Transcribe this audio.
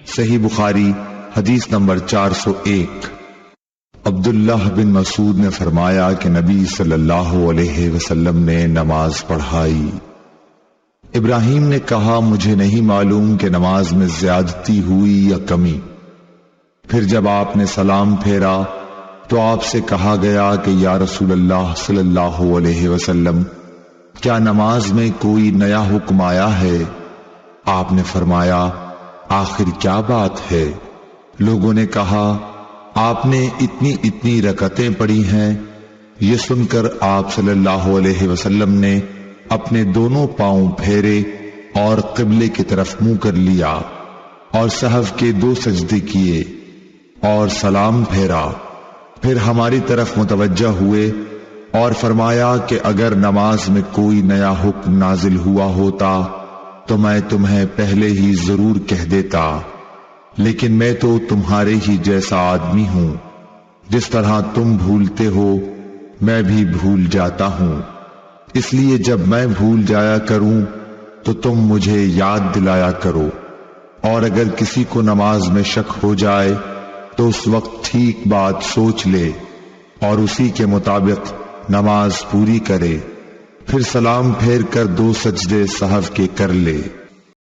صحیح بخاری حدیث نمبر 401۔ عبداللہ بن مسعود نے فرمایا کہ نبی صلی اللہ علیہ وسلم نے نماز پڑھائی۔ ابراہیم نے کہا مجھے نہیں معلوم کہ نماز میں زیادتی ہوئی یا کمی۔ پھر جب آپ نے سلام پھیرا تو آپ سے کہا گیا کہ یا رسول اللہ صلی اللہ علیہ وسلم، کیا نماز میں کوئی نیا حکم آیا ہے؟ آپ نے فرمایا آخر کیا بات ہے؟ لوگوں نے کہا آپ نے اتنی رکعتیں پڑھی ہیں۔ یہ سن کر آپ صلی اللہ علیہ وسلم نے اپنے دونوں پاؤں پھیرے اور قبلے کی طرف منہ کر لیا اور سہو کے 2 سجدے کیے اور سلام پھیرا، پھر ہماری طرف متوجہ ہوئے اور فرمایا کہ اگر نماز میں کوئی نیا حکم نازل ہوا ہوتا تو میں تمہیں پہلے ہی ضرور کہہ دیتا، لیکن میں تو تمہارے ہی جیسا آدمی ہوں، جس طرح تم بھولتے ہو میں بھی بھول جاتا ہوں، اس لیے جب میں بھول جایا کروں تو تم مجھے یاد دلایا کرو، اور اگر کسی کو نماز میں شک ہو جائے تو اس وقت ٹھیک بات سوچ لے اور اسی کے مطابق نماز پوری کرے، پھر سلام پھیر کر 2 سجدے سہو کے کر لے۔